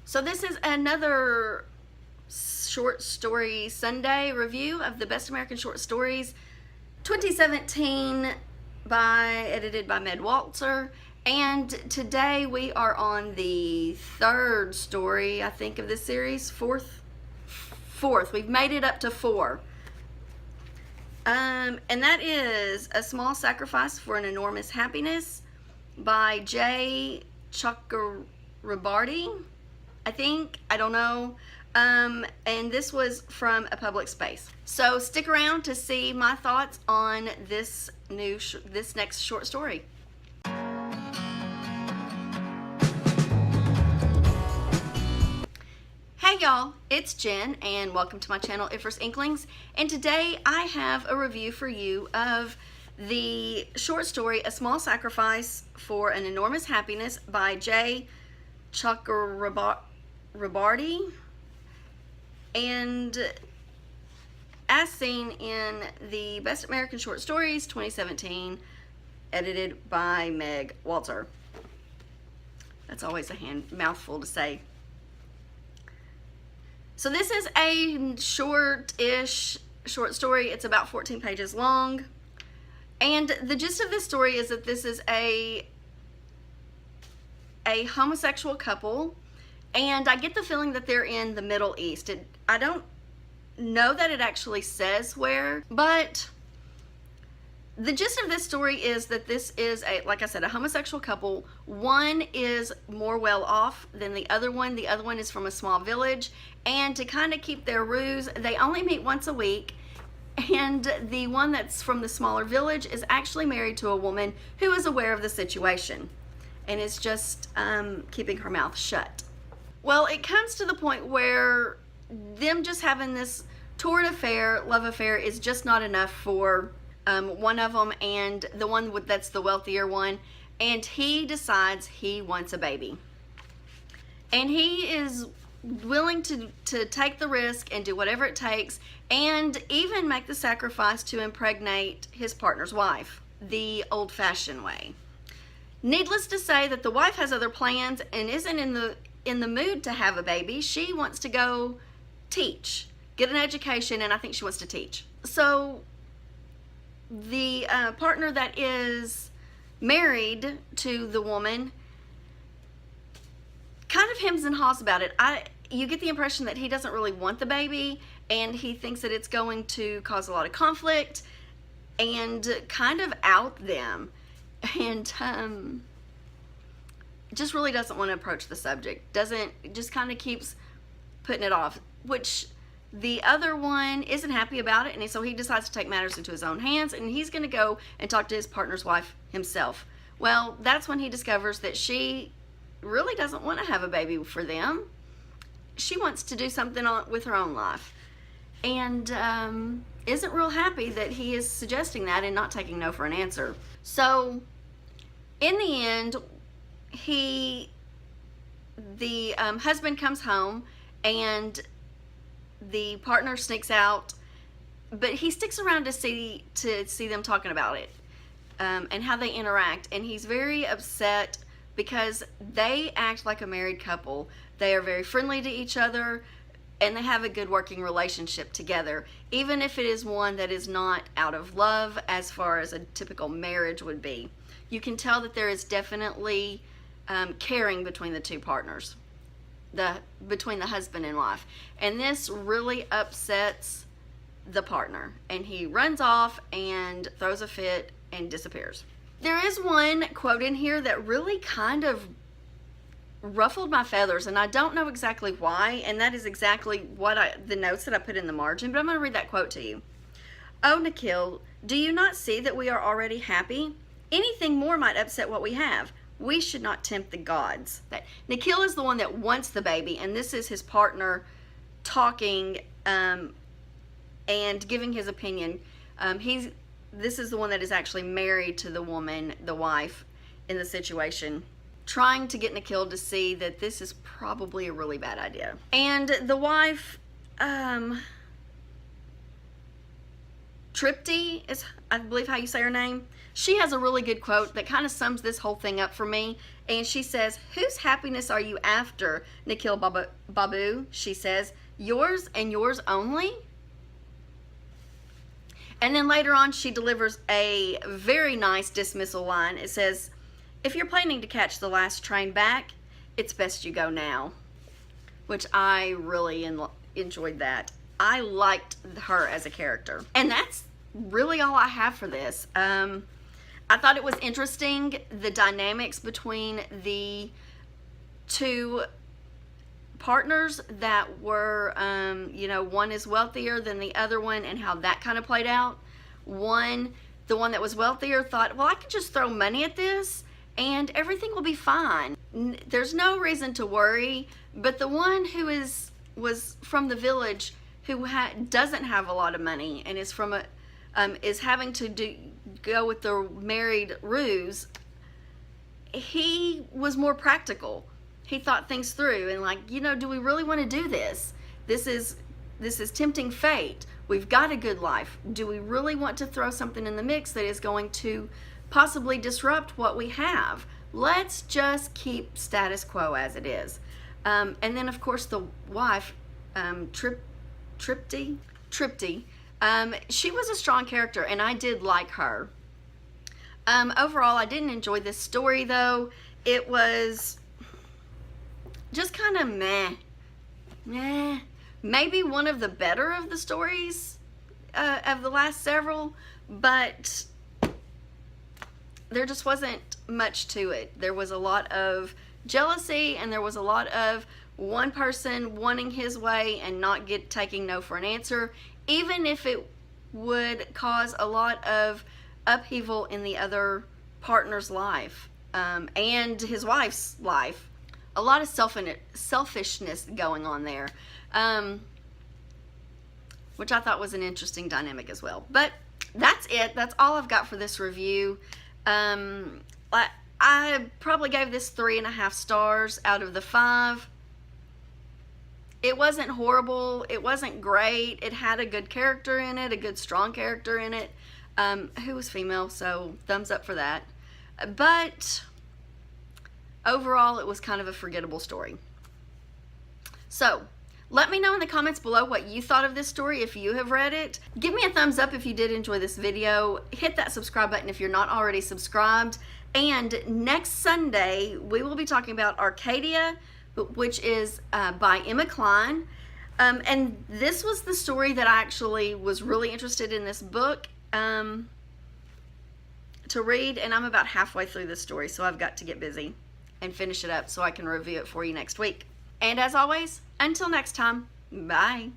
So this is another short story Sunday review of the Best American Short Stories 2017 edited by Meg Waltzer. And today we are on the third story, I think, of this series. Fourth. We've made it up to 4. And that is A Small Sacrifice for an Enormous Happiness by J. Chakrabarty, I think. I don't know. And this was from A Public Space. So stick around to see my thoughts on this next short story. Hey y'all, it's Jen and welcome to my channel Ifers Inklings, and today I have a review for you of the short story A Small Sacrifice for an Enormous Happiness by J. Chakrabarty, and as seen in the Best American Short Stories 2017 edited by Meg Waltzer. That's always a mouthful to say. So this is a short-ish short story. It's about 14 pages long. And the gist of this story is that this is a homosexual couple. And I get the feeling that they're in the Middle East. I don't know that it actually says where, but the gist of this story is that this is, like I said, a homosexual couple. One is more well off than the other one. The other one is from a small village. And to kind of keep their ruse, they only meet once a week. And the one that's from the smaller village is actually married to a woman who is aware of the situation and is just keeping her mouth shut. Well, it comes to the point where them just having this torrid affair, love affair, is just not enough for one of them, and the one that's the wealthier one, and he decides he wants a baby. And he is willing to take the risk and do whatever it takes, and even make the sacrifice to impregnate his partner's wife, the old-fashioned way. Needless to say that the wife has other plans and isn't in the mood to have a baby. She wants to go teach, get an education, and I think she wants to teach. So the partner that is married to the woman kind of hems and haws about it. You get the impression that he doesn't really want the baby, and he thinks that it's going to cause a lot of conflict and kind of out them, and just really doesn't want to approach the subject. Just kind of keeps putting it off, which the other one isn't happy about it, and so he decides to take matters into his own hands, and he's going to go and talk to his partner's wife himself. Well, that's when he discovers that she really doesn't want to have a baby for them. She wants to do something with her own life, and isn't real happy that he is suggesting that and not taking no for an answer. So in the end, the husband comes home, and the partner sneaks out, but he sticks around to see them talking about it and how they interact. And he's very upset because they act like a married couple. They are very friendly to each other, and they have a good working relationship together, even if it is one that is not out of love as far as a typical marriage would be. You can tell that there is definitely caring between the two partners, between the husband and wife. And this really upsets the partner, and he runs off and throws a fit and disappears. There is one quote in here that really kind of ruffled my feathers, and I don't know exactly why, and that is exactly what the notes that I put in the margin, but I'm going to read that quote to you. "Oh, Nikhil, do you not see that we are already happy? Anything more might upset what we have. We should not tempt the gods." Nikhil is the one that wants the baby, and this is his partner talking and giving his opinion. This is the one that is actually married to the woman, the wife, in the situation, trying to get Nikhil to see that this is probably a really bad idea. And the wife Tripty is, I believe, how you say her name. She has a really good quote that kind of sums this whole thing up for me. And she says, "Whose happiness are you after, Nikhil Babu?" She says, "Yours and yours only." And then later on, she delivers a very nice dismissal line. It says, "If you're planning to catch the last train back, it's best you go now," which I really enjoyed that. I liked her as a character. And that's really all I have for this. I thought it was interesting, the dynamics between the two partners that were, you know, one is wealthier than the other one, and how that kind of played out. The one that was wealthier thought, well, I can just throw money at this and everything will be fine. There's no reason to worry. But the one who was from the village, who doesn't have a lot of money and is from is having to go with the married ruse, he was more practical. He thought things through and, like, you know, do we really want to do this? This is tempting fate. We've got a good life. Do we really want to throw something in the mix that is going to possibly disrupt what we have? Let's just keep status quo as it is. And then, of course, the wife, Tripty, she was a strong character, and I did like her. Overall, I didn't enjoy this story, though. It was just kind of meh. Maybe one of the better of the stories of the last several, but there just wasn't much to it. There was a lot of jealousy, and there was a lot of one person wanting his way and not taking no for an answer, even if it would cause a lot of upheaval in the other partner's life, and his wife's life. A lot of selfishness going on there, which I thought was an interesting dynamic as well. But that's it. That's all I've got for this review. I probably gave this 3.5 stars out of the 5. It wasn't horrible. It wasn't great. It had a good character in it, a good strong character in it, who was female, so thumbs up for that. But overall, it was kind of a forgettable story. So, let me know in the comments below what you thought of this story if you have read it. Give me a thumbs up if you did enjoy this video. Hit that subscribe button if you're not already subscribed. And next Sunday, we will be talking about Arcadia, which is by Emma Cline. And this was the story that I actually was really interested in this book to read. And I'm about halfway through this story, so I've got to get busy and finish it up so I can review it for you next week. And as always, until next time, bye.